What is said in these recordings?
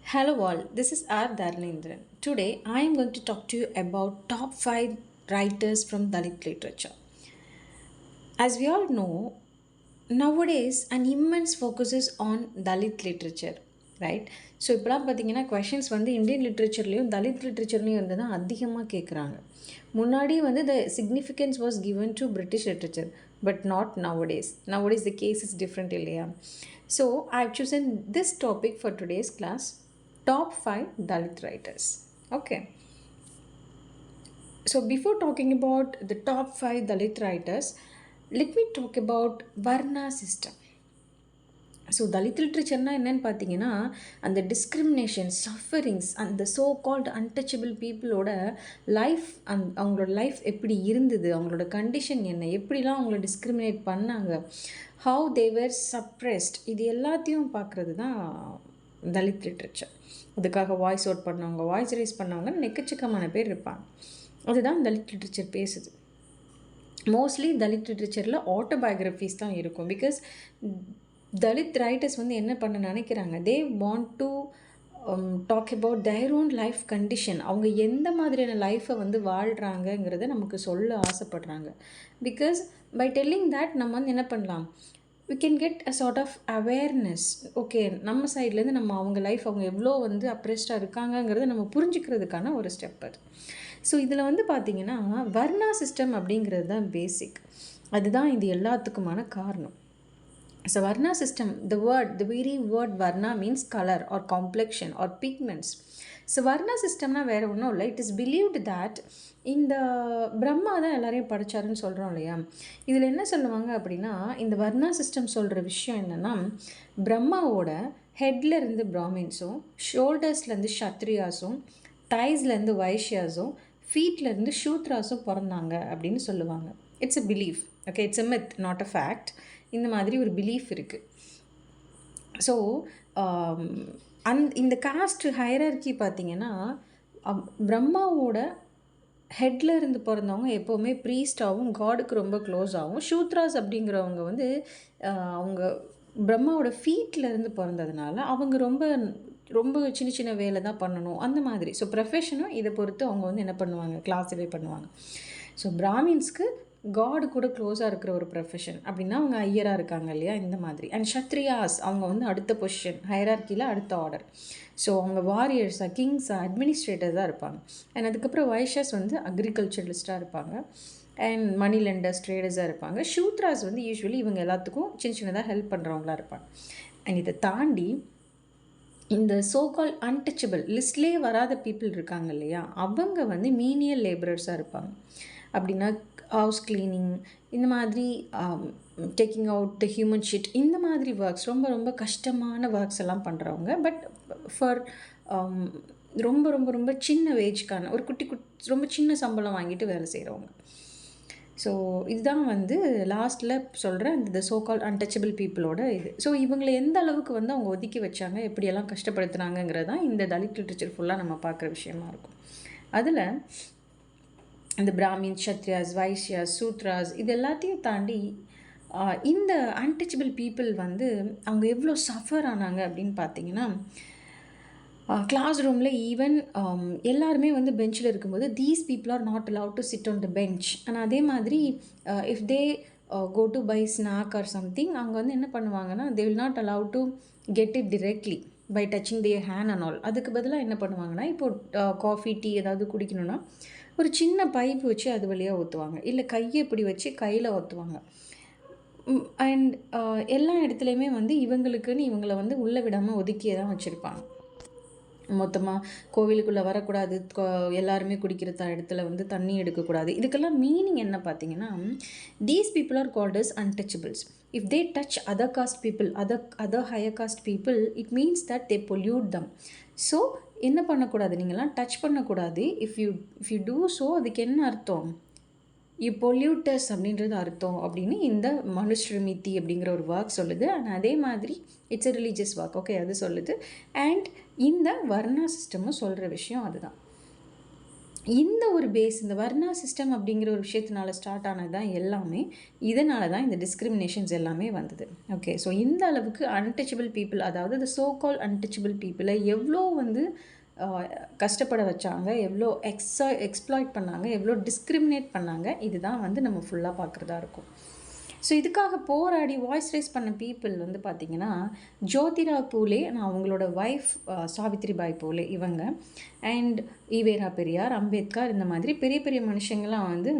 Hello all, this is R. Dharnendran. Today I am going to talk to you about top 5 writers from Dalit literature. As we all know, nowadays an immense focus is on Dalit literature, right? So இப்போலாம் பார்த்தீங்கன்னா questions வந்து Indian லிட்ரேச்சர்லேயும் Dalit லிட்ரேச்சர்லேயும் வந்து தான் அதிகமாக கேட்குறாங்க. முன்னாடி வந்து the significance was given to British literature but not nowadays. Nowadays the case is different இல்லையா? So I have chosen this topic for today's class. Top 5 Dalit writers. Okay. So before talking about the top 5 Dalit writers, let me talk about Varna system. So Dalit லிட்ரேச்சர்னா என்னென்னு பார்த்தீங்கன்னா அந்த discrimination sufferings அந்த so called untouchable பீப்புளோட life அவங்களோட life எப்படி இருந்தது, அவங்களோட கண்டிஷன் என்ன, எப்படிலாம் அவங்கள டிஸ்கிரிமினேட் பண்ணாங்க, ஹவு தேவர் சப்ரெஸ்ட், இது எல்லாத்தையும் பார்க்குறது தான் தலித் லிட்ரேச்சர். அதுக்காக வாய்ஸ் அவுட் பண்ணவங்க, வாய்ஸ் ரைஸ் பண்ணவங்க எக்கச்சக்கமான பேர் இருப்பாங்க. அதுதான் தலித் லிட்ரேச்சர் பேசுது. மோஸ்ட்லி தலித் லிட்ரேச்சரில் ஆட்டோபயோகிராஃபிஸ் தான் இருக்கும். பிகாஸ் தலித் ரைட்டர்ஸ் வந்து என்ன பண்ண நினைக்கிறாங்க, they want to talk about their own life condition. அவங்க எந்த மாதிரியான லைஃப்பை வந்து வாழ்கிறாங்கங்கிறத நமக்கு சொல்ல ஆசைப்படுறாங்க. பிகாஸ் பை டெல்லிங் தேட் நம்ம வந்து என்ன பண்ணலாம், we can get a sort of awareness. Okay, நம்ம சைட்லேருந்து நம்ம அவங்க லைஃப் அவங்க எவ்வளோ வந்து அப்ரெஸ்டாக இருக்காங்கங்கிறத நம்ம புரிஞ்சுக்கிறதுக்கான ஒரு ஸ்டெப் அது. ஸோ இதில் வந்து பார்த்திங்கன்னா வர்ணா சிஸ்டம் அப்படிங்கிறது தான் பேசிக். அதுதான் இது எல்லாத்துக்குமான காரணம். So Varna system, the very word varna means color or complexion or pigments. So Varna சிஸ்டம்னா வேறு ஒன்றும் இல்லை. இட் இஸ் பிலீவ்டு தேட் இந்த பிரம்மா தான் எல்லாரையும் படித்தாருன்னு சொல்கிறோம் இல்லையா? இதில் என்ன சொல்லுவாங்க அப்படின்னா, இந்த வர்ணா சிஸ்டம் சொல்கிற விஷயம் என்னென்னா, பிரம்மாவோட ஹெட்லேருந்து பிராமின்ஸும், ஷோல்டர்ஸ்லேருந்து க்ஷத்ரியாஸும், தைஸ்லேருந்து வைஷ்யாஸும், ஃபீட்லேருந்து ஷூத்ராஸும் பிறந்தாங்க அப்படின்னு சொல்லுவாங்க. It's a belief. Okay, it's a myth, not a fact. இந்த மாதிரி ஒரு பிலீஃப் இருக்குது. ஸோ இந்த காஸ்ட் ஹைரார்கி பார்த்திங்கன்னா, பிரம்மாவோட ஹெட்டில் இருந்து பிறந்தவங்க எப்போவுமே ப்ரீஸ்டாகவும் காடுக்கு ரொம்ப க்ளோஸாகவும், ஷூத்ராஸ் அப்படிங்கிறவங்க வந்து அவங்க பிரம்மாவோட ஃபீட்டில் இருந்து பிறந்ததுனால அவங்க ரொம்ப ரொம்ப சின்ன சின்ன வேலை தான் பண்ணணும் அந்த மாதிரி. ஸோ ப்ரொஃபஷனும் இதை பொறுத்து அவங்க வந்து என்ன பண்ணுவாங்க, கிளாஸிஃபை பண்ணுவாங்க. ஸோ பிராமின்ஸ்க்கு காடு கூட க்ளோஸாக இருக்கிற ஒரு ப்ரொஃபஷன் அப்படின்னா அவங்க ஐயராக இருக்காங்க இல்லையா, இந்த மாதிரி. அண்ட் க்ஷத்ரியாஸ் அவங்க வந்து அடுத்த பொசிஷன் ஹைரார்கியில் அடுத்த ஆர்டர். ஸோ அவங்க வாரியர்ஸாக, கிங்ஸாக, அட்மினிஸ்ட்ரேட்டர்ஸாக இருப்பாங்க. அண்ட் அதுக்கப்புறம் வைஷ்யாஸ் வந்து அக்ரிகல்ச்சரலிஸ்ட்டாக இருப்பாங்க. அண்ட் மணி லெண்டர்ஸ், ட்ரேடர்ஸாக இருப்பாங்க. ஷூத்ராஸ் வந்து யூஸ்வலி இவங்க எல்லாத்துக்கும் சின்ன சின்னதாக ஹெல்ப் பண்ணுறவங்களாக இருப்பாங்க. அண்ட் இதை தாண்டி இந்த சோகால் அன்டச்சபிள் லிஸ்ட்லேயே வராத பீப்புள் இருக்காங்க இல்லையா, அவங்க வந்து மீனியல் லேபரர்ஸாக இருப்பாங்க. அப்படின்னா ஹவுஸ் கிளீனிங், இந்த மாதிரி taking out the human shit, இந்த மாதிரி ஒர்க்ஸ், ரொம்ப ரொம்ப கஷ்டமான ஒர்க்ஸ் எல்லாம் பண்ணுறவங்க. பட் ஃபார் ரொம்ப ரொம்ப ரொம்ப சின்ன வேஜ்க்கான ஒரு ரொம்ப சின்ன சம்பளம் வாங்கிட்டு வேலை செய்கிறவங்க. ஸோ இதுதான் வந்து லாஸ்ட்டில் சொல்கிற இந்த சோகால் அன்டச்சபிள் பீப்புளோட இது. ஸோ இவங்களை எந்த அளவுக்கு வந்து அவங்க ஒதுக்கி வச்சாங்க, எப்படியெல்லாம் கஷ்டப்படுத்துனாங்கிறது தான் இந்த தலித் லிட்ரேச்சர் ஃபுல்லாக நம்ம பார்க்குற விஷயமா இருக்கும். அதில் இந்த பிராமின், க்ஷத்ரியாஸ், வைஷ்யாஸ், சூத்ராஸ் இது எல்லாத்தையும் தாண்டி இந்த அன்டச்சபிள் பீப்புள் வந்து அவங்க எவ்வளோ சஃபர் ஆனாங்க அப்படின்னு பார்த்தீங்கன்னா, கிளாஸ் ரூமில் ஈவன் எல்லாருமே வந்து பெஞ்சில் இருக்கும்போது these people are not allowed to sit on the bench. ஆனால் அதே மாதிரி if they go to buy snack or something, அவங்க வந்து என்ன பண்ணுவாங்கன்னா, they will not allowed to get it directly by touching their hand and all. அதுக்கு பதிலாக என்ன பண்ணுவாங்கன்னா, இப்போது காஃபி, டீ ஏதாவது குடிக்கணும்னா ஒரு சின்ன பைப் வச்சு அது வழியாக ஊற்றுவாங்க, இல்லை கையை இப்படி வச்சு கையில் ஊற்றுவாங்க. அண்ட் எல்லா இடத்துலையுமே வந்து இவங்களுக்குன்னு இவங்களை வந்து உள்ளே விடாமல் ஒதுக்கியே தான் வச்சுருப்பாங்க. மொத்தமாக கோவிலுக்குள்ளே வரக்கூடாது, எல்லாருமே குடிக்கிற இடத்துல வந்து தண்ணி எடுக்கக்கூடாது. இதுக்கெல்லாம் மீனிங் என்ன பார்த்தீங்கன்னா, these people are called as untouchables. If they touch other caste people, other higher caste people, it means that they pollute them. So என்ன பண்ணக்கூடாது, நீங்கள்லாம் டச் பண்ணக்கூடாது. இஃப் யூ டூ ஸோ அதுக்கு என்ன அர்த்தம், யூ பொல்யூட்டர்ஸ் அப்படின்றது அர்த்தம் அப்படின்னு இந்த மனுஸ்மிருதி அப்படிங்கிற ஒரு ஒர்க் சொல்லுது. அண்ட் அதே மாதிரி it's a religious work, okay, அது சொல்லுது. அண்ட் இந்த வர்ணா சிஸ்டமும் சொல்கிற விஷயம் அதுதான். இந்த ஒரு பேஸ், இந்த வர்ணா சிஸ்டம் அப்படிங்கிற ஒரு விஷயத்தினால ஸ்டார்ட் ஆனது தான் எல்லாமே. இதனால தான் இந்த டிஸ்கிரிமினேஷன்ஸ் எல்லாமே வந்தது. ஓகே, ஸோ இந்த அளவுக்கு அன்டச்சபிள் பீப்புள், அதாவது இந்த சோ கால் அன்டச்சபிள் பீப்புளை எவ்வளோ வந்து கஷ்டப்பட வச்சாங்க, எவ்வளோ எக்ஸ்ப்ளாய்ட் பண்ணாங்க, எவ்வளோ டிஸ்கிரிமினேட் பண்ணாங்க, இதுதான் வந்து நம்ம ஃபுல்லாக பார்க்குறதா இருக்கும். ஸோ இதுக்காக போராடி வாய்ஸ் ரைஸ் பண்ண பீப்புள் வந்து பார்த்திங்கன்னா ஜோதிரா பூலே, நான் அவங்களோட ஒய்ஃப் சாவித்ரிபாய் பூலே இவங்க, அண்ட் ஈவேரா பெரியார், அம்பேத்கர், இந்த மாதிரி பெரிய பெரிய மனுஷங்களாம் வந்து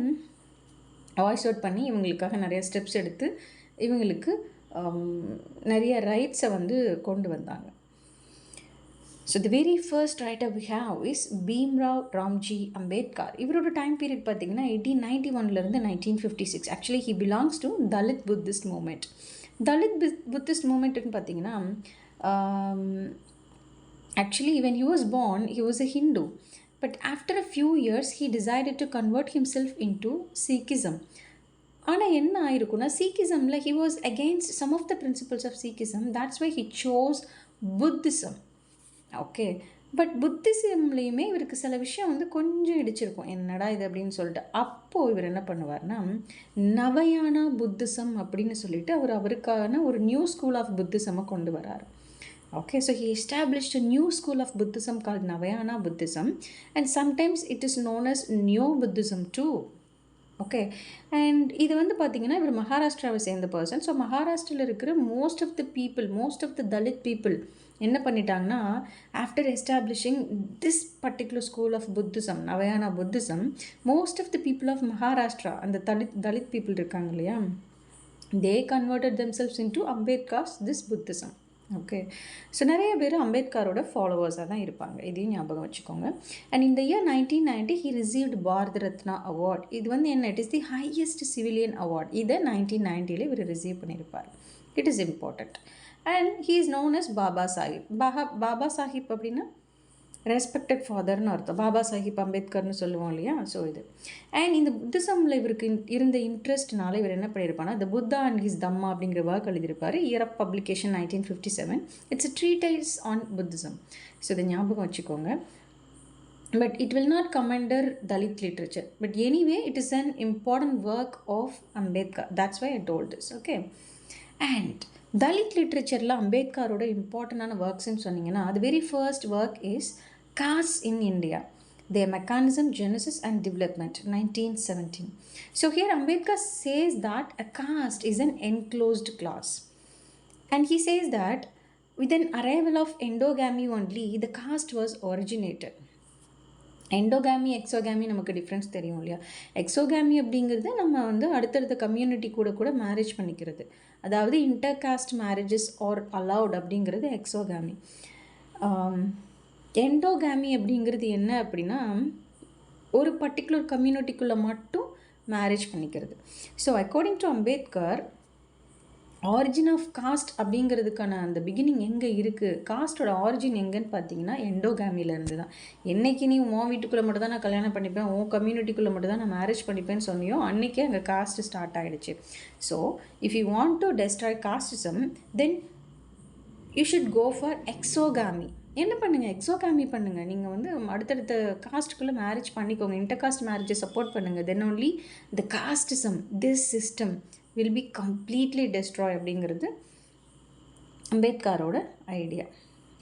வாய்ஸ் அவுட் பண்ணி இவங்களுக்காக நிறைய ஸ்டெப்ஸ் எடுத்து இவங்களுக்கு நிறைய ரைட்ஸை வந்து கொண்டு வந்தாங்க. So the very first writer we have is Bhimrao Ramji Ambedkar. இவரோட டைம் பீரியட் பார்த்தீங்கன்னா 1891 1956. Actually he belongs to Dalit Buddhist movement. Dalit Buddhist மூமெண்ட்னு பார்த்தீங்கன்னா actually when he was born he was a Hindu, but after a few years he decided to convert himself into Sikhism. ஆனால் என்ன ஆயிருக்குன்னா சீக்கிசமில் he was against some of the principles of Sikhism, that's why he chose Buddhism. Okay, but புத்திசம்லேயுமே இவருக்கு சில விஷயம் வந்து கொஞ்சம் இடிச்சிருக்கும், என்னடா இது அப்படின்னு சொல்லிட்டு. அப்போது இவர் என்ன பண்ணுவார்னா நவயானா புத்திசம் அப்படின்னு சொல்லிட்டு அவருக்கான ஒரு நியூ ஸ்கூல் ஆஃப் புத்திசமை கொண்டு வரார். Okay, so he established a new school of Buddhism called Navayana Buddhism, and sometimes it is known as Neo Buddhism too. Okay, and இது வந்து பார்த்திங்கன்னா இவர் மகாராஷ்டிராவை சேர்ந்த பர்சன். ஸோ மகாராஷ்டிராவில் இருக்கிற most of the Dalit people என்ன பண்ணிட்டாங்கன்னா after establishing this particular school of Buddhism, Navayana Buddhism, most of the people of Maharashtra, அந்த தலித் பீப்புள் இருக்காங்க இல்லையா, they converted themselves into Ambedkar's this Buddhism. Okay, so நிறைய பேர் அம்பேத்கரோட ஃபாலோவர்ஸாக தான் இருப்பாங்க, இதையும் ஞாபகம் வச்சுக்கோங்க. அண்ட் இந்த year 1990 he received Bharat Ratna award. இது வந்து என்ன, it is the highest civilian award. இதை 1990 இவர் ரிசீவ் பண்ணியிருப்பார். It is important. And he is known as Baba Saheb. Baba Saheb அப்படின்னா ரெஸ்பெக்டட் ஃபாதர்னு அர்த்தம். பாபா சாஹிப் அம்பேத்கர்னு சொல்லுவோம் இல்லையா, ஸோ இது. அண்ட் இந்த புத்திசமில் இவருக்கு இருந்த இன்ட்ரெஸ்ட்னால இவர் என்ன பண்ணியிருப்பானா the Buddha and his Dhamma அப்படிங்கிற ஒர்க் எழுதியிருப்பார். Year of publication 1957. It's a treatise on Buddhism. So இதை ஞாபகம் வச்சுக்கோங்க. But it will not come under Dalit literature, but anyway it is an important work of Ambedkar. That's why I told this. Okay, and Dalit லிட்ரேச்சரில் அம்பேத்கரோட இம்பார்ட்டண்டான ஒர்க்ஸ்ன்னு சொன்னீங்கன்னா அது very first work is Castes in India, their mechanism, genesis and development, 1917. So here Ambedkar says that a caste is an enclosed class, and he says that with an arrival of endogamy only the caste was originated. எண்டோகாமி எக்ஸோகாமி நமக்கு difference தெரியும் இல்லையா. எக்ஸோகாமி அப்படிங்கிறது நம்ம வந்து அடுத்தடுத்த community கூட marriage பண்ணிக்கிறது, அதாவது inter cost marriages R allowed அப்படிங்கிறது எக்ஸோகாமி. எண்டோகாமி அப்படிங்கிறது என்ன அப்படின்னா ஒரு பர்டிகுலர் கம்யூனிட்டிக்குள்ளே மட்டும் மேரேஜ் பண்ணிக்கிறது. So according to Ambedkar origin of caste அப்படிங்கிறதுக்கான அந்த பிகினிங் எங்கே இருக்குது, காஸ்ட்டோட ஆரிஜின் எங்கேன்னு பார்த்தீங்கன்னா எண்டோகாமிலேருந்து தான். என்றைக்கு நீ உன் வீட்டுக்குள்ளே மட்டும் தான் நான் கல்யாணம் பண்ணிப்பேன், உன் கம்யூனிட்டிக்குள்ளே மட்டும் தான் நான் மேரேஜ் பண்ணிப்பேன்னு சொன்னியோ அன்றைக்கே அங்கே காஸ்ட் ஸ்டார்ட் ஆகிடுச்சு. So if you want to destroy casteism then you should go for exogamy. என்ன பண்ணுங்கள், எக்ஸோகாமி பண்ணுங்கள். நீங்கள் வந்து அடுத்தடுத்த காஸ்ட்டுக்குள்ளே மேரேஜ் பண்ணிக்கோங்க, இன்டர் காஸ்ட் மேரேஜை சப்போர்ட் பண்ணுங்கள். Then only the casteism, this system will be completely destroy அப்படிங்கிறது அம்பேத்கரோட idea.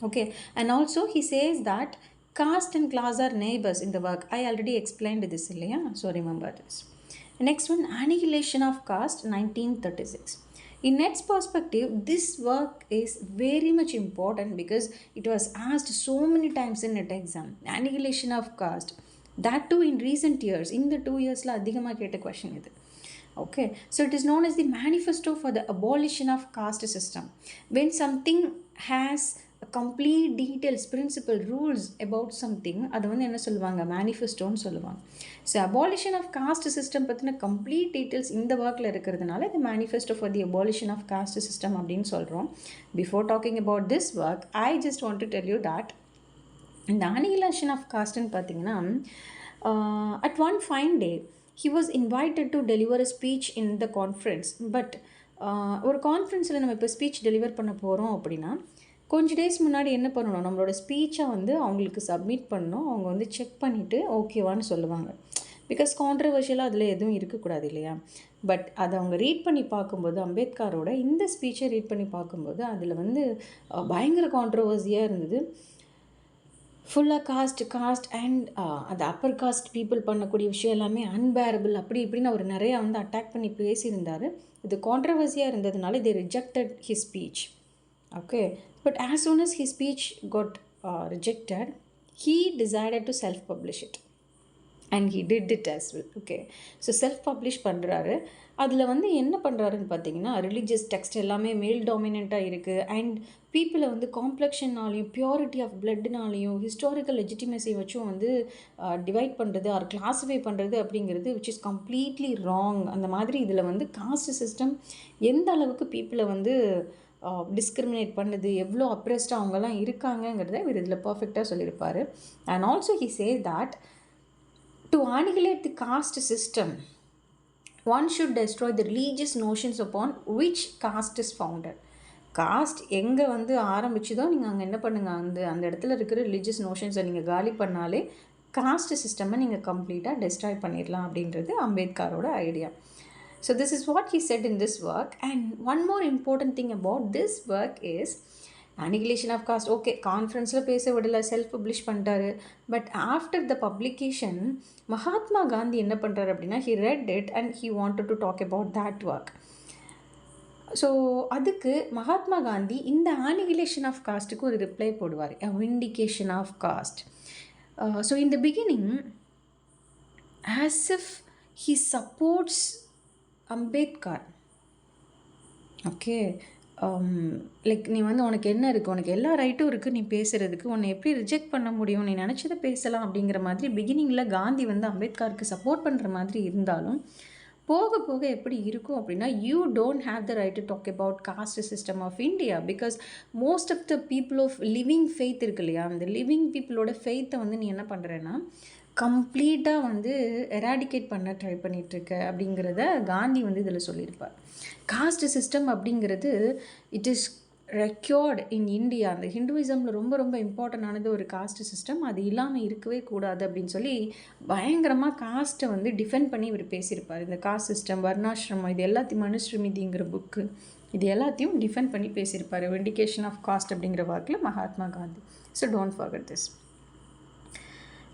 Okay, and also he says that caste and class are neighbors in the work. I already explained this இல்லையா, so remember this. Next one, annihilation of caste, 1936. In NET's perspective, this work is very much important because it was asked so many times in NET exam. Annihilation of caste, that too in recent years. In the 2 years la adhigama ketta question idu. Okay, so it is known as the manifesto for the abolition of caste system. When something has complete details, principle, rules about something, அது வந்து என்ன சொல்லுவாங்க, மேனிஃபெஸ்டோன்னு சொல்லுவாங்க. So abolition of caste system பற்றின complete details இந்த ஒர்க்கில் இருக்கிறதுனால இது manifesto for the abolition of caste system அப்படின்னு சொல்கிறோம். Before talking about this work I just want to tell you that இந்த அனிகிலேஷன் ஆஃப் காஸ்ட்னு பார்த்தீங்கன்னா at one fine day he was invited to deliver a speech in the conference. But ஒரு கான்ஃபரன்ஸில் நம்ம இப்போ speech deliver பண்ண போகிறோம் அப்படின்னா கொஞ்சம் டேஸ் முன்னாடி என்ன பண்ணணும், நம்மளோட ஸ்பீச்சை வந்து அவங்களுக்கு சப்மிட் பண்ணணும். அவங்க வந்து செக் பண்ணிவிட்டு ஓகேவான்னு சொல்லுவாங்க. பிகாஸ் கான்ட்ரவர்ஷியலாக அதில் எதுவும் இருக்கக்கூடாது இல்லையா. பட் அதை அவங்க ரீட் பண்ணி பார்க்கும்போது, அம்பேத்கரோட இந்த ஸ்பீச்சை ரீட் பண்ணி பார்க்கும்போது அதில் வந்து பயங்கர கான்ட்ரவர்சியாக இருந்தது. ஃபுல்லாக காஸ்ட் அண்ட் அந்த அப்பர் காஸ்ட் பீப்புள் பண்ணக்கூடிய விஷயம் எல்லாமே அன்பேரபிள் அப்படி இப்படின்னு அவர் நிறையா வந்து அட்டாக் பண்ணி பேசியிருந்தார். இது கான்ட்ரவர்சியாக இருந்ததுனால they rejected his speech. Okay, but as soon as his speech got rejected, he decided to self-publish it. And he did it as well. Okay, so self-publish பண்ணுறாரு. அதில் வந்து என்ன பண்ணுறாருன்னு பார்த்தீங்கன்னா, ரிலீஜியஸ் டெக்ஸ்ட் எல்லாமே மேல் டாமினண்ட்டாக இருக்குது. அண்ட் பீப்புளை வந்து காம்ப்ளெக்ஷன்னாலையும் பியூரிட்டி ஆஃப் பிளட்னாலையும் ஹிஸ்டாரிக்கல் லெஜிட்டிமசி வச்சும் வந்து டிவைட் பண்ணுறது ஆர் கிளாஸிஃபை பண்ணுறது அப்படிங்கிறது விச் இஸ் கம்ப்ளீட்லி ராங். அந்த மாதிரி இதில் வந்து காஸ்ட் சிஸ்டம் எந்த அளவுக்கு பீப்புளை வந்து டிஸ்கிரிமினேட் பண்ணுது, எவ்வளோ அப்ரெஸ்டாக அவங்கெல்லாம் இருக்காங்கங்கிறத இவர் இதில் பர்ஃபெக்டாக சொல்லியிருப்பார். And also he says that to annihilate the caste system, one should destroy the religious notions upon which caste is founded. Cost எங்கே வந்து ஆரம்பிச்சுதோ நீங்கள் அங்கே என்ன பண்ணுங்கள், அந்த இடத்துல இருக்கிற ரிலீஜியஸ் நோஷன்ஸை நீங்கள் காலி பண்ணாலே காஸ்ட் சிஸ்டமை நீங்கள் கம்ப்ளீட்டாக டெஸ்ட்ராய் பண்ணிடலாம் அப்படின்றது அம்பேத்கரோட idea. So this is what he said in this work. And one more important thing about this work is annihilation of caste. Okay, கான்ஃபரன்ஸில் பேச விடலை, செல்ஃப் பப்ளிஷ் பண்ணிட்டாரு. But after the publication Mahatma Gandhi என்ன பண்ணுறாரு அப்படின்னா, he read it and he wanted to talk about that work. So அதுக்கு மகாத்மா காந்தி இந்த annihilation of காஸ்ட்டுக்கு ஒரு ரிப்ளை போடுவார், a vindication of caste. So in the beginning, as if he supports Ambedkar. Okay, like நீ வந்து உனக்கு என்ன இருக்குது, உனக்கு எல்லா ரைட்டும் இருக்குது, நீ பேசுகிறதுக்கு உன்னை எப்படி ரிஜெக்ட் பண்ண முடியும், நீ நினச்சதை பேசலாம் அப்படிங்கிற மாதிரி பிகினிங்கில் காந்தி வந்து அம்பேத்கருக்கு சப்போர்ட் பண்ணுற மாதிரி இருந்தாலும் போக போக எப்படி இருக்கும் அப்படின்னா, you don't have the right to talk about caste system of India because most of the people of living faith இருக்கு இல்லையா, அந்த லிவிங் பீப்புளோட ஃபெய்த்தை வந்து நீ என்ன பண்ணுறேன்னா கம்ப்ளீட்டாக வந்து எராடிகேட் பண்ண ட்ரை பண்ணிகிட்ருக்க அப்படிங்கிறத காந்தி வந்து இதில் சொல்லியிருப்பார். காஸ்ட் சிஸ்டம் அப்படிங்கிறது it is required in India. அந்த ஹிந்துவிசமில் ரொம்ப ரொம்ப இம்பார்ட்டண்டானது ஒரு காஸ்ட் சிஸ்டம், அது இல்லாமல் இருக்கவே கூடாது அப்படின்னு சொல்லி பயங்கரமாக காஸ்ட்டை வந்து டிஃபெண்ட் பண்ணி இவர் பேசியிருப்பார். இந்த காஸ்ட் சிஸ்டம், வர்ணாசிரமம், இது எல்லாத்தையும் மனுஸ்மிருதிங்கிற புக்கு, இது எல்லாத்தையும் டிஃபெண்ட் பண்ணி பேசியிருப்பார். விண்டிகேஷன் ஆஃப் காஸ்ட் அப்படிங்கிற வாக்கில் Mahatma Gandhi. So don't forget this.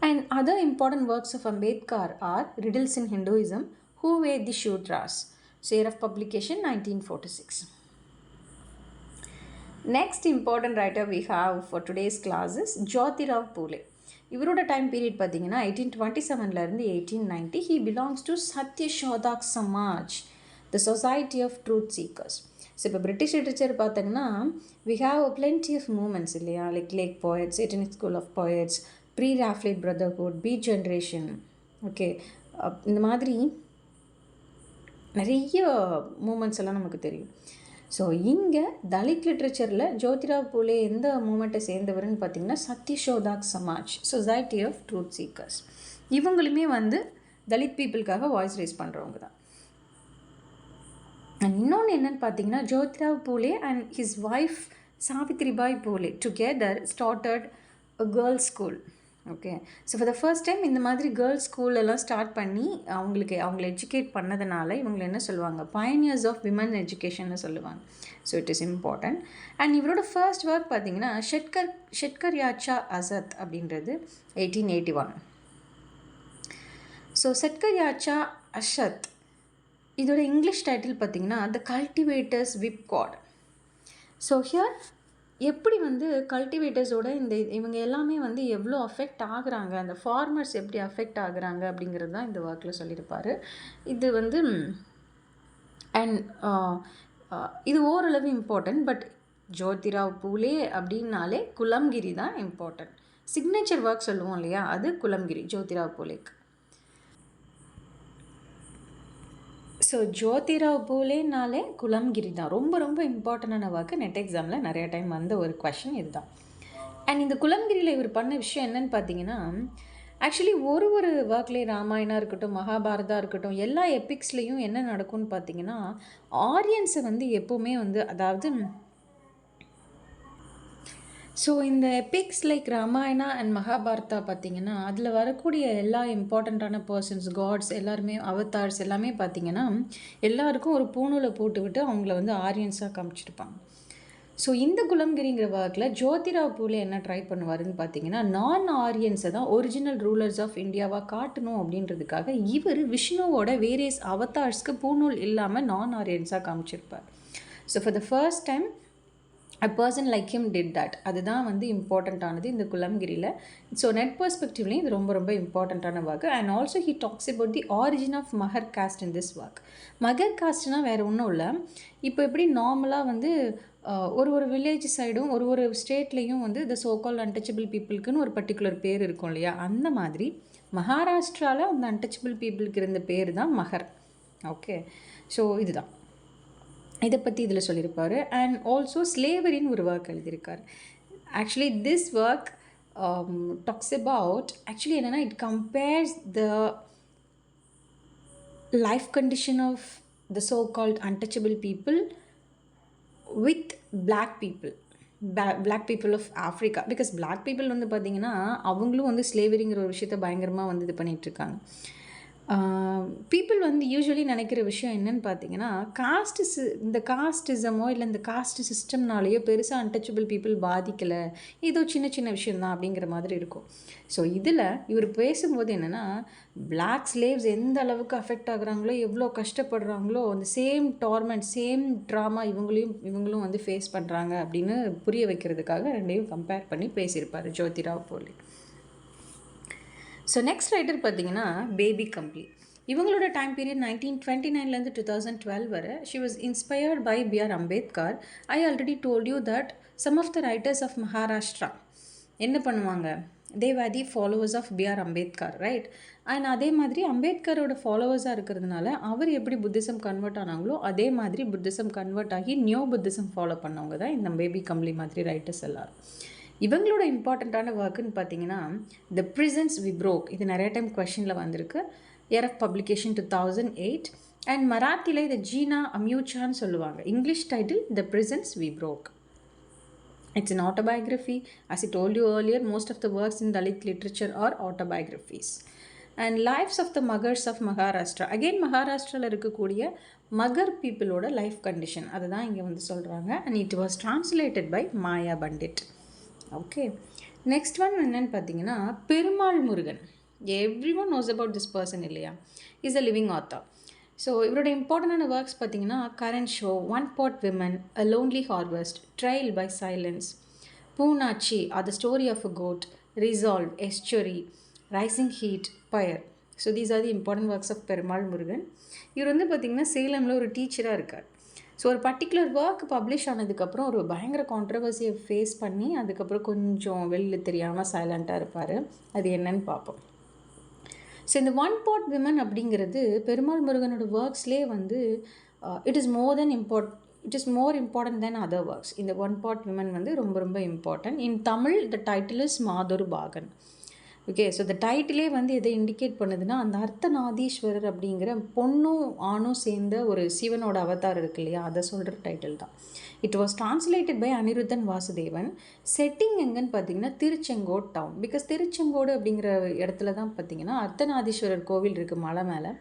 And other important works of Ambedkar are Riddles in Hinduism, Who Were the Shudras, JRF publication 1946. Next important writer we have for today's class is Jyotirao Phule. இவரோட time period பார்த்தீங்கன்னா 1827லேருந்து 1890. He belongs to Satyashodak Samaj, the Society of Truth Seekers. So இப்போ British literature பார்த்தீங்கன்னா we have plenty of movements இல்லையா, like lake poets, எட்டனிக் school of poets, pre-Raphaelite brotherhood, beat generation. Okay, இந்த மாதிரி நிறைய moments எல்லாம் நமக்கு தெரியும். ஸோ இங்கே தலித் லிட்ரேச்சரில் ஜோதிராவ் பூலே எந்த மூமெண்ட்டை சேர்ந்தவர்னு பார்த்திங்கன்னா Satyashodhak Samaj, society of truth seekers. இவங்களுமே வந்து தலித் பீப்புளுக்காக வாய்ஸ் ரைஸ் பண்ணுறவங்க தான். அண்ட் இன்னொன்று என்னென்னு பார்த்தீங்கன்னா, Jyotirao Phule and his wife Savitribai Phule together started a girls school. Okay, so for the first time இந்த மாதிரி கேர்ள்ஸ் ஸ்கூலெல்லாம் ஸ்டார்ட் பண்ணி அவங்கள எஜுகேட் பண்ணதுனால இவங்களை என்ன சொல்லுவாங்க, பயனியர்ஸ் ஆஃப் விமன் எஜுகேஷன்னு சொல்லுவாங்க. So it is important. And இவரோட ஃபர்ஸ்ட் ஒர்க் பார்த்தீங்கன்னா ஷெட்கர் யாச்சா அசத் அப்படின்றது 1881. ஸோ ஷெட்கர் யாச்சா அஷத் இதோட இங்கிலீஷ் டைட்டில் பார்த்தீங்கன்னா the cultivators whipcord. So here எப்படி வந்து கல்டிவேட்டர்ஸோட இவங்க எல்லாமே வந்து எவ்வளோ அஃபெக்ட் ஆகுறாங்க, அந்த ஃபார்மர்ஸ் எப்படி அஃபெக்ட் ஆகுறாங்க அப்படிங்கிறது தான் இந்த ஒர்க்கில் சொல்லியிருப்பார். இது வந்து அண்ட் இது ஓரளவு இம்பார்ட்டன்ட். பட் ஜோதிராவ் பூலே அப்படின்னாலே குலம்கிரி தான் இம்பார்ட்டன்ட். சிக்னேச்சர் ஒர்க் சொல்லுவோம் இல்லையா, அது குலம்கிரி ஜோதிராவ் பூலேக்கு. ஸோ ஜோதிராவ் பூலேனாலே குலம்கிரி தான் ரொம்ப ரொம்ப இம்பார்ட்டண்டான ஒர்க்கு. நெட் எக்ஸாமில் நிறைய டைம் வந்த ஒரு கொஷின் இதுதான். அண்ட் இந்த குலம்கிரியில் இவர் பண்ண விஷயம் என்னன்னு பார்த்தீங்கன்னா, ஆக்சுவலி ஒரு ஒர்க்லேயே ராமாயணா இருக்கட்டும், மகாபாரதா இருக்கட்டும், எல்லா எபிக்ஸ்லேயும் என்ன நடக்கும்னு பார்த்தீங்கன்னா, ஆடியன்ஸை வந்து எப்போவுமே வந்து, அதாவது ஸோ இந்த epics like Ramayana and Mahabharata பார்த்தீங்கன்னா, அதில் வரக்கூடிய எல்லா இம்பார்ட்டண்ட்டான பர்சன்ஸ், காட்ஸ் எல்லாருமே அவதார்ஸ் எல்லாமே பார்த்தீங்கன்னா, எல்லாருக்கும் ஒரு பூணூலை போட்டுவிட்டு அவங்கள வந்து ஆரியன்ஸாக காமிச்சிருப்பாங்க. ஸோ இந்த குலம்கிரிங்கிற ஒர்க்கில் ஜோதிராவ் பூலே என்ன ட்ரை பண்ணுவாருன்னு பார்த்தீங்கன்னா, நான் ஆரியன்ஸை தான் ஒரிஜினல் ரூலர்ஸ் ஆஃப் இந்தியாவாக காட்டணும் அப்படின்றதுக்காக இவர் விஷ்ணுவோட வேரியஸ் அவதார்ஸ்க்கு பூணூல் இல்லாமல் நான் ஆரியன்ஸாக காமிச்சிருப்பார். So for the first time a person like him did that. அதுதான் வந்து இம்பார்ட்டண்ட்டானது இந்த குலம்கிரியில். ஸோ நெட் பெர்ஸ்பெக்டிவ்லேயும் இது ரொம்ப ரொம்ப இம்பார்ட்டண்ட்டான work. And also he talks about the origin of Mahar caste in this work. Mahar காஸ்ட்னால் வேறு ஒன்றும் இல்லை. இப்போ எப்படி நார்மலாக வந்து ஒரு வில்லேஜ் சைடும் ஒரு ஸ்டேட்லேயும் வந்து த சோகால் அன்டச்சபிள் பீப்புளுக்குன்னு ஒரு பர்டிகுலர் பேர் இருக்கும் இல்லையா, அந்த மாதிரி மகாராஷ்டிராவில் அந்த அன்டச்சபிள் பீப்புளுக்கு இருந்த பேர் தான் மகர். ஓகே, ஸோ இதுதான் இதை பற்றி இதில் சொல்லியிருப்பார். அண்ட் ஆல்சோ ஸ்லேவரின்னு ஒரு ஒர்க் எழுதியிருக்கார். Actually this work talks about actually என்னென்னா, it compares the life condition of the so called untouchable people with black people of Africa. Because black people வந்து பார்த்திங்கன்னா அவங்களும் வந்து ஸ்லேவரிங்கிற ஒரு விஷயத்தை பயங்கரமாக வந்து இது பண்ணிகிட்ருக்காங்க. பீப்புள் வந்து யூஸ்வலி நினைக்கிற விஷயம் என்னன்னு பார்த்தீங்கன்னா, இந்த காஸ்டிசமோ இல்லை இந்த காஸ்ட் சிஸ்டம்னாலேயோ பெருசாக அன்டச்சபிள் பீப்புள் பாதிக்கலை, ஏதோ சின்ன சின்ன விஷயந்தான் அப்படிங்கிற மாதிரி இருக்கும். ஸோ இதில் இவர் பேசும்போது என்னென்னா, பிளாக் ஸ்லேவ்ஸ் எந்த அளவுக்கு அஃபெக்ட் ஆகுறாங்களோ, எவ்வளோ கஷ்டப்படுறாங்களோ, அந்த சேம் டார்மெண்ட் சேம் ட்ராமா இவங்களும் வந்து ஃபேஸ் பண்ணுறாங்க அப்படின்னு புரிய வைக்கிறதுக்காக ரெண்டையும் கம்பேர் பண்ணி பேசியிருப்பார் Jyotirao Phule. So next writer பார்த்தீங்கன்னா பேபி கம்ப்ளி. இவங்களோட டைம் பீரியட் 1929 2012 வரை. She was inspired by B.R. Ambedkar. I already told you that some of the writers of Maharashtra என்ன பண்ணுவாங்க, they were the followers of B.R. Ambedkar, right? And அதே மாதிரி அம்பேத்கரோட ஃபாலோவர்ஸாக இருக்கிறதுனால அவர் எப்படி புத்திசம் கன்வெர்ட் ஆனாங்களோ அதே மாதிரி புத்திசம் கன்வெர்ட் ஆகி நியூ புத்திசம் ஃபாலோ பண்ணவங்க தான் இந்த பேபி கம்ப்ளி மாதிரி ரைட்டர்ஸ் எல்லோரும். இவங்களோட இம்பார்ட்டண்ட்டான ஒர்க்குன்னு பார்த்தீங்கன்னா த பிரிசன்ஸ் வி ப்ரோக். இது நிறைய டைம் கொஷனில் வந்திருக்கு. RF publication 2008. அண்ட் மராத்தியில் இதை ஜீனா அம்யூச்சான்னு சொல்லுவாங்க. English title the prisons we broke. It's an autobiography. As I told you earlier, most of the works in Dalit literature are autobiographies. And lives of the Magars of Maharashtra. Again, மகாராஷ்டிராவில் இருக்கக்கூடிய மகர் பீப்புளோட life condition அதுதான் இங்கே வந்து சொல்கிறாங்க. And it was translated by Maya Pandit. Okay, next one என்னன்னு பார்த்தீங்கன்னா Perumal Murugan. Every one knows about this person இல்லையா, is a living author. So இவரோட இம்பார்ட்டண்டான ஒர்க்ஸ் பார்த்தீங்கன்னா current show, one part woman, a lonely harvest, trial by silence, Poonachi, the story of a goat, resolve, estuary, rising heat, pyre. So these are the important works of Perumal Murugan. இவர் வந்து பார்த்திங்கன்னா சேலமில் ஒரு டீச்சராக இருக்கார். So ஒரு பர்டிகுலர் ஒர்க் பப்ளிஷ் ஆனதுக்கப்புறம் ஒரு பயங்கர கான்ட்ரவர்சியை ஃபேஸ் பண்ணி அதுக்கப்புறம் கொஞ்சம் வெளியில் தெரியாமல் சைலண்ட்டாக இருப்பார். அது என்னன்னு பார்ப்போம். ஸோ இந்த ஒன் பாட் விமன் அப்படிங்கிறது பெருமாள் முருகனோட ஒர்க்ஸ்லேயே வந்து it is more important then other works. இந்த ஒன் பாட் விமன் வந்து ரொம்ப ரொம்ப important. In Tamil the title is Madhoru Bhagan. Okay, so இந்த டைட்டிலே வந்து எதை இண்டிகேட் பண்ணுதுன்னா, அந்த அர்த்தநாதீஸ்வரர் அப்படிங்கிற பொண்ணும் ஆணும் சேர்ந்த ஒரு சிவனோட அவதார் இருக்கு இல்லையா, அதை சொல்கிற டைட்டில் தான். It was translated by Anirudhan Vasudevan. Setting எங்கன்னு பார்த்தீங்கன்னா திருச்செங்கோடு டவுன். பிகாஸ் திருச்செங்கோடு அப்படிங்கிற இடத்துல தான் பார்த்தீங்கன்னா அர்த்தநாதீஸ்வரர் கோவில் இருக்குது மலை மேலே.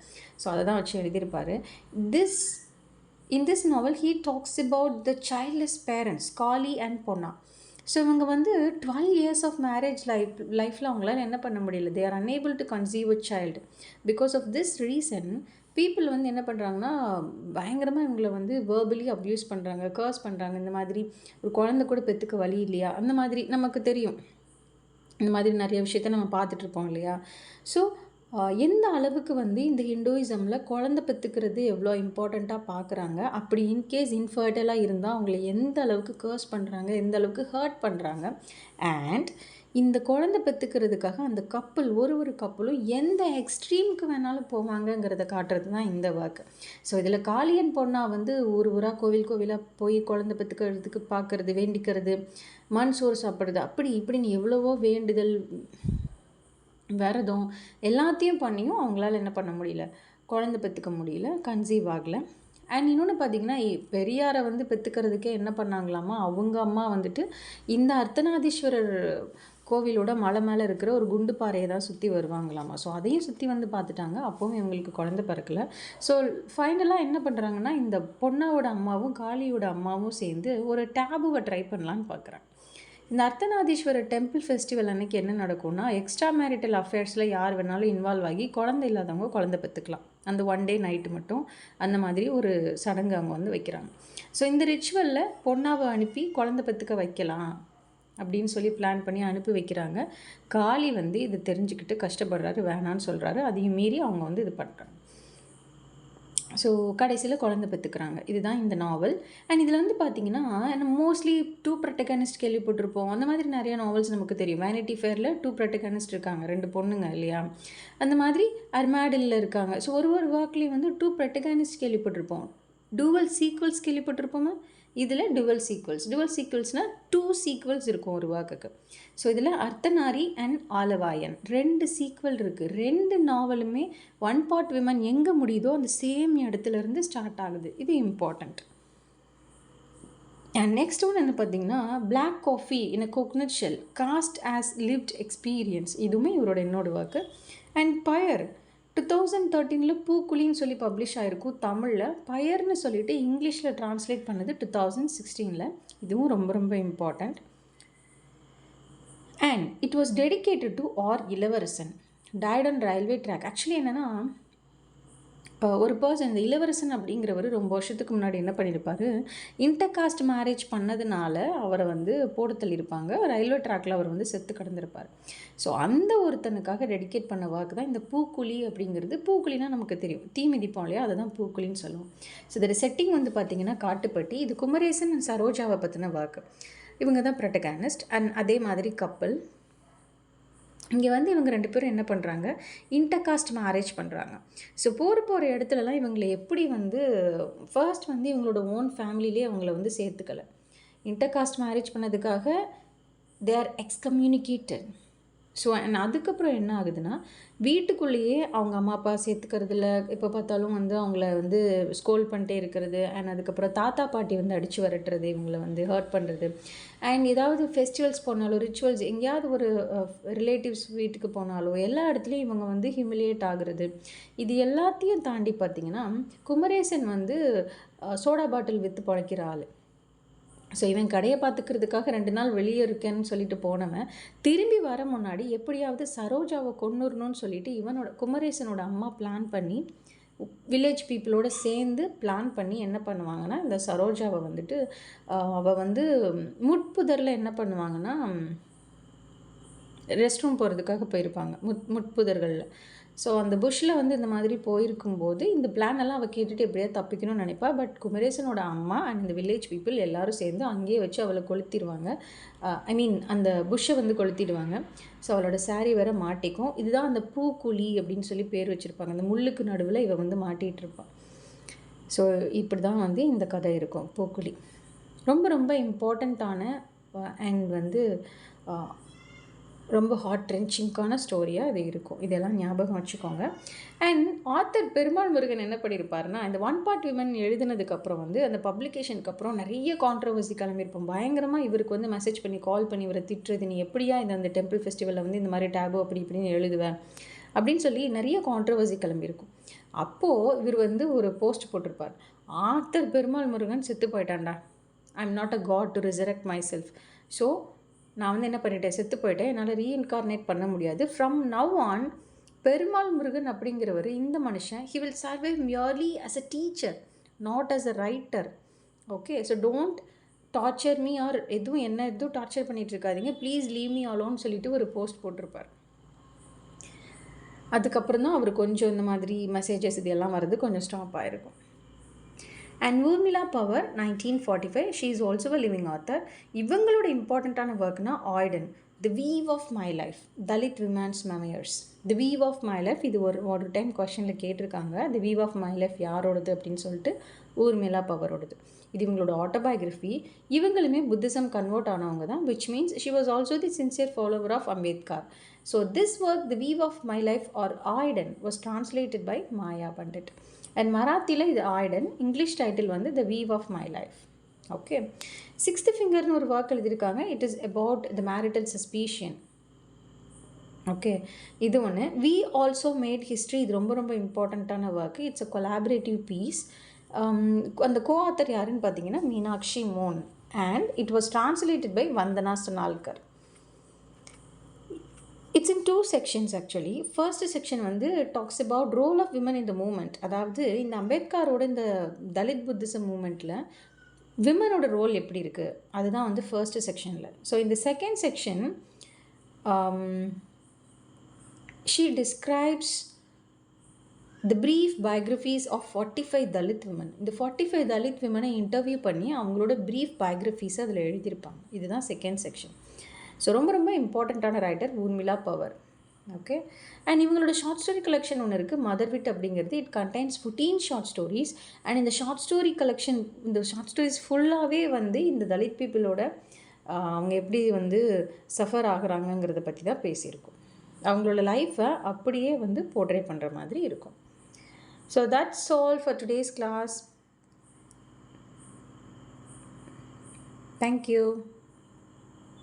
ஸோ அதை தான் வச்சு எழுதியிருப்பார். In this novel, he talks about the childless parents, Kali and Ponna. So இவங்க வந்து 12 years ஆஃப் மேரேஜ் லைஃப்பில் அவங்களால என்ன பண்ண முடியல. They are unable to conceive a child. Because of this reason people வந்து என்ன பண்ணுறாங்கன்னா பயங்கரமாக இவங்களை வந்து வேர்பலி அப்யூஸ் பண்ணுறாங்க, கர்ஸ் பண்ணுறாங்க. இந்த மாதிரி ஒரு குழந்தை கூட பெற்றுக்க வழி இல்லையா, அந்த மாதிரி நமக்கு தெரியும். இந்த மாதிரி நிறைய விஷயத்த நம்ம பார்த்துட்ருப்போம் இல்லையா. ஸோ எந்த அளவுக்கு வந்து இந்த ஹிந்துயிசமில் குழந்தை பெற்றுக்கிறது எவ்வளோ இம்பார்ட்டண்ட்டாக பார்க்குறாங்க, அப்படி இன்கேஸ் இன்ஃபர்டைலாக இருந்தால் அவங்கள எந்த அளவுக்கு கர்ஸ் பண்ணுறாங்க, எந்த அளவுக்கு ஹர்ட் பண்ணுறாங்க. அண்ட் இந்த குழந்தை பெற்றுக்கிறதுக்காக அந்த ஒரு கப்பலும் எந்த எக்ஸ்ட்ரீமுக்கு வேணாலும் போவாங்கங்கிறத காட்டுறது தான் இந்த ஒர்க். ஸோ இதில் காளியன் பொண்ணா வந்து ஊராக கோவிலாக போய் குழந்தை பெற்றுக்கிறதுக்கு பார்க்குறது, வேண்டிக்கிறது, மண் சோறு சாப்பிட்றது, அப்படி இப்படின்னு எவ்வளவோ வேண்டுதல் விரதம் எல்லாத்தையும் பண்ணியும் அவங்களால என்ன பண்ண முடியல, குழந்தை பெற்றுக்க முடியல, கன்சீவ் ஆகலை. அண்ட் இன்னொன்று பார்த்தீங்கன்னா, பெரியாரை வந்து பெற்றுக்கிறதுக்கே என்ன பண்ணாங்களாமா, அவங்க அம்மா வந்துட்டு இந்த அர்த்தநாதீஸ்வரர் கோவிலோட மலை மேலே இருக்கிற ஒரு குண்டு பாறையை தான் சுற்றி வருவாங்களாமா. ஸோ அதையும் சுற்றி வந்து பார்த்துட்டாங்க. அப்போவும் இவங்களுக்கு குழந்தை பிறக்கல. ஸோ ஃபைனலாக என்ன பண்ணுறாங்கன்னா, இந்த பொண்ணோட அம்மாவும் காளியோட அம்மாவும் சேர்ந்து ஒரு டேபுவை ட்ரை பண்ணலான்னு பார்க்குறாங்க. இந்த அர்த்தநாதீஸ்வரர் டெம்பிள் ஃபெஸ்டிவல் அன்றைக்கி என்ன நடக்கும்னா, எக்ஸ்ட்ரா மேரிட்டல் அஃபேர்ஸில் யார் வேணாலும் இன்வால்வ் ஆகி குழந்தை இல்லாதவங்க குழந்தை பெற்றுக்கலாம். அந்த ஒன் டே நைட்டு மட்டும் அந்த மாதிரி ஒரு சடங்கு அவங்க வந்து வைக்கிறாங்க. ஸோ இந்த ரிச்சுவலில் பொண்ணாவை அனுப்பி குழந்தை பெற்றுக்க வைக்கலாம் அப்படின்னு சொல்லி பிளான் பண்ணி அனுப்பி வைக்கிறாங்க. காளி வந்து இது தெரிஞ்சுக்கிட்டு கஷ்டப்படுறாரு, வேணான்னு சொல்கிறாரு. அதையும் மீறி அவங்க வந்து இது பண்ணுறாங்க. ஸோ கடைசியில் குழந்தை பெற்றுக்கிறாங்க. இதுதான் இந்த நாவல். அண்ட் இதில் வந்து பார்த்திங்கன்னா, மோஸ்ட்லி 2 ப்ரொட்டகனிஸ்ட் கேள்விப்பட்டிருப்போம். அந்த மாதிரி நிறைய நாவல்ஸ் நமக்கு தெரியும். வேனிட்டி ஃபேரில் 2 ப்ரொட்டகனிஸ்ட் இருக்காங்க, 2 பொண்ணுங்க இல்லையா? அந்த மாதிரி அர்மாடிலில் இருக்காங்க. ஸோ ஒரு வாக்குலேயும் வந்து 2 ப்ரொட்டகனிஸ்ட் கேள்விப்பட்டிருப்போம். டூவல் சீக்வல்ஸ் கேள்விப்பட்டிருப்போமா? இதில் டுவல் சீக்வல்ஸ்னால் 2 சீக்வல்ஸ் இருக்கும் ஒரு வாக்குக்கு. ஸோ இதில் அர்த்தநாரி அண்ட் ஆலவாயன் 2 சீக்வல் இருக்குது. 2 நாவலுமே 1 பார்ட் விமன் எங்கே முடியுதோ அந்த சேம் இடத்துல இருந்து ஸ்டார்ட் ஆகுது. இது இம்பார்ட்டண்ட். அண்ட் நெக்ஸ்ட் ஒன்று என்ன பார்த்தீங்கன்னா, black coffee in a coconut shell caste as lived experience. இதுவுமே இவரோட என்னோட வாக்கு. அண்ட் பயர் 2013 பூக்குழின்னு சொல்லி பப்ளிஷ் ஆகிருக்கும் தமிழில். பயர்னு சொல்லிட்டு இங்கிலீஷில் ட்ரான்ஸ்லேட் பண்ணது 2016. இதுவும் ரொம்ப ரொம்ப important. And it was dedicated to R Ilavarasan died on railway track. Actually என்னென்னா, ஒரு பர்சன் இந்த இளவரசன் அப்படிங்கிறவர் ரொம்ப வருஷத்துக்கு முன்னாடி என்ன பண்ணியிருப்பார், இன்டர்காஸ்ட் மேரேஜ் பண்ணதுனால அவரை வந்து போட்டு தள்ளியிருப்பாங்க. ரயில்வே ட்ராக்கில் அவர் வந்து செத்து கிடந்திருப்பார். ஸோ அந்த ஒருத்தனுக்காக டெடிகேட் பண்ண வாக்கு தான் இந்த பூக்குழி அப்படிங்கிறது. பூக்குழினா நமக்கு தெரியும், தீ மிதிப்போம் இல்லையா, அதை தான் பூக்குழின்னு சொல்லுவோம். ஸோ இதோட செட்டிங் வந்து பார்த்திங்கன்னா காட்டுப்பட்டி. இது குமரேசன் அண்ட் சரோஜாவை பற்றின வாக்கு. இவங்க தான் ப்ரொட்டகானிஸ்ட். அண்ட் அதே மாதிரி கப்பல். இங்கே வந்து இவங்க 2 பேரும் என்ன பண்ணுறாங்க, இன்டர்காஸ்ட் மேரேஜ் பண்ணுறாங்க. ஸோ போகிற இடத்துலலாம் இவங்களை எப்படி வந்து ஃபர்ஸ்ட் வந்து இவங்களோட ஓன் ஃபேமிலியிலே அவங்கள வந்து சேர்த்துக்கலை. இன்டர்காஸ்ட் மேரேஜ் பண்ணதுக்காக they are excommunicated. So and அதுக்கப்புறம் என்ன ஆகுதுன்னா, வீட்டுக்குள்ளேயே அவங்க அம்மா அப்பா சேர்த்துக்கிறதுல எப்போ பார்த்தாலும் வந்து அவங்கள வந்து ஸ்கோல் பண்ணிட்டே இருக்கிறது. அண்ட் அதுக்கப்புறம் தாத்தா பாட்டி வந்து அடித்து விரட்டுறது, இவங்களை வந்து ஹர்ட் பண்ணுறது. அண்ட் ஏதாவது ஃபெஸ்டிவல்ஸ் போனாலோ, ரிச்சுவல்ஸ் எங்கேயாவது ஒரு ரிலேட்டிவ்ஸ் வீட்டுக்கு போனாலோ எல்லா இடத்துலையும் இவங்க வந்து ஹியூமிலியேட் ஆகுறது. இது எல்லாத்தையும் தாண்டி பார்த்திங்கன்னா, குமரேசன் வந்து சோடா பாட்டில் விற்று பழைக்கிற ஆள். ஸோ இவன் கடையை பார்த்துக்கிறதுக்காக 2 நாள் வெளியே இருக்கேன்னு சொல்லிட்டு போனவன் திரும்பி வர முன்னாடி எப்படியாவது சரோஜாவை கொன்னுடணும்னு சொல்லிட்டு குமரேசனோட அம்மா பிளான் பண்ணி வில்லேஜ் பீப்புளோடு சேர்ந்து பிளான் பண்ணி என்ன பண்ணுவாங்கன்னா, இந்த சரோஜாவை வந்துட்டு அவள் வந்து முட்புதரில் என்ன பண்ணுவாங்கன்னா, ரெஸ்ட் ரூம் போகிறதுக்காக போயிருப்பாங்க முட்புதர்களில். ஸோ அந்த புஷ்ஷில் வந்து இந்த மாதிரி போயிருக்கும்போது இந்த பிளானெல்லாம் அவள் கேட்டுட்டு எப்படியா தப்பிக்கணும்னு நினைப்பா. பட் குமரேசனோட அம்மா அண்ட் இந்த வில்லேஜ் பீப்புள் எல்லோரும் சேர்ந்து அங்கேயே வச்சு அவளை கொளுத்திடுவாங்க. அந்த புஷ்ஷை வந்து கொளுத்திடுவாங்க. ஸோ அவளோட சாரீ வேற மாட்டிக்கும். இதுதான் அந்த பூக்குழி அப்படின்னு சொல்லி பேர் வச்சுருப்பாங்க. அந்த முள்ளுக்கு நடுவில் இவள் வந்து மாட்டிகிட்டு இருப்பாள். ஸோ இப்படி தான் வந்து இந்த கதை இருக்கும், பூக்குழி. ரொம்ப ரொம்ப இம்பார்ட்டண்ட்டான அண்ட் வந்து ரொம்ப ஹார்ட் ரென்ச்சிங்கான ஸ்டோரியாக இது இருக்கும். இதெல்லாம் ஞாபகம் வச்சுக்கோங்க. அண்ட் ஆத்தர் பெருமாள் முருகன் என்ன பண்ணியிருப்பாருன்னா, இந்த 1 பார்ட் விமன் எழுதினதுக்கப்புறம் வந்து அந்த பப்ளிகேஷனுக்கு அப்புறம் நிறைய கான்ட்ரவர்சி கிளம்பியிருப்போம். பயங்கரமாக இவருக்கு வந்து மெசேஜ் பண்ணி கால் பண்ணி இவரை திட்டுறது, நீ எப்படியா இந்த டெம்பிள் ஃபெஸ்டிவலில் வந்து இந்த மாதிரி டேபு அப்படி இப்படின்னு எழுதுவேன் அப்படின்னு சொல்லி நிறைய கான்ட்ரவர்சி கிளம்பியிருக்கும். அப்போது இவர் வந்து ஒரு போஸ்ட் போட்டிருப்பார், ஆத்தர் பெருமாள் முருகன் செத்து போயிட்டான்டா, I am not a god to resurrect myself. So நான் வந்து என்ன பண்ணிட்டேன், செத்து போயிட்டேன், என்னால் ரீஇன்கார்னேட் பண்ண முடியாது. From now on Perumal Murugan அப்படிங்கிறவர் இந்த மனுஷன் he will survive merely as a teacher, not as a writer. Okay, so don't torture me or எதுவும் டார்ச்சர் பண்ணிகிட்டு இருக்காதிங்க, ப்ளீஸ் லீவ் மீ அலோன்னு சொல்லிட்டு ஒரு போஸ்ட் போட்டிருப்பார். அதுக்கப்புறம் தான் அவர் கொஞ்சம் இந்த மாதிரி மெசேஜஸ் இது எல்லாம் வருது கொஞ்சம் ஸ்டாப் ஆகிருக்கும். And Urmila Pawar 1945, she is also a living author. இவங்களோட இம்பார்ட்டண்ட்டான ஒர்க்னா Aaydan, the weave of my life, Dalit women's memoirs. The weave of my life இது ஒரு டைம் கொஷனில் கேட்டிருக்காங்க. The weave of my life யாரோடது அப்படின்னு சொல்லிட்டு ஊர்மிளா பவரோடது. இது இவங்களோட ஆட்டோபயோகிராஃபி. இவங்களுமே புத்திசம் கன்வெர்ட் ஆனவங்க தான், which means she was also the sincere follower of Ambedkar. So this work, the weave of my life or Aaydan, was translated by Maya Pandit. And மராத்தியில் இது ஆய்டன், இங்கிலீஷ் டைட்டில் வந்து the weave of my life. Okay. 6th ஃபிங்கர்னு ஒரு work எழுதியிருக்காங்க. It is about the marital suspicion. Okay, இது ஒன்று. We also mat history, இது ரொம்ப ரொம்ப இம்பார்ட்டண்ட்டான work. It's a collaborative piece. அந்த கோ ஆத்தர் யாருன்னு பார்த்தீங்கன்னா Meenakshi Moon, and it was translated by Vandana Sonalkar. It's in 2 sections actually. First section வந்து talks about role of women in the movement. அதாவது இந்த அம்பேத்கரோட இந்த தலித் புத்திசம் மூமெண்ட்டில் விமனோட ரோல் எப்படி இருக்குது, அதுதான் வந்து ஃபர்ஸ்ட் செக்ஷனில். ஸோ இந்த second section she describes the brief biographies of 45 Dalit women. இந்த 45 Dalit women-ஐ இன்டர்வியூ பண்ணி அவங்களோட ப்ரீஃப் பயோகிராஃபீஸை அதில் எழுதியிருப்பாங்க. இதுதான் செகண்ட் செக்ஷன். ஸோ ரொம்ப ரொம்ப இம்பார்ட்டண்ட்டான writer Urmila power. Okay. And இவங்களோட ஷார்ட் ஸ்டோரி கலெக்ஷன் ஒன்று இருக்குது, மதர்விட் அப்படிங்கிறது. It contains 14 short stories. And இந்த ஷார்ட் ஸ்டோரி கலெக்ஷன், இந்த ஷார்ட் ஸ்டோரிஸ் ஃபுல்லாகவே வந்து இந்த தலித் பீப்புளோட அவங்க எப்படி வந்து சஃபர் ஆகுறாங்கங்கிறத பற்றி தான் பேசியிருக்கோம். அவங்களோட லைஃப்பை அப்படியே வந்து போர்ட்ரே பண்ணுற மாதிரி இருக்கும். So that's all for today's class. Thank you.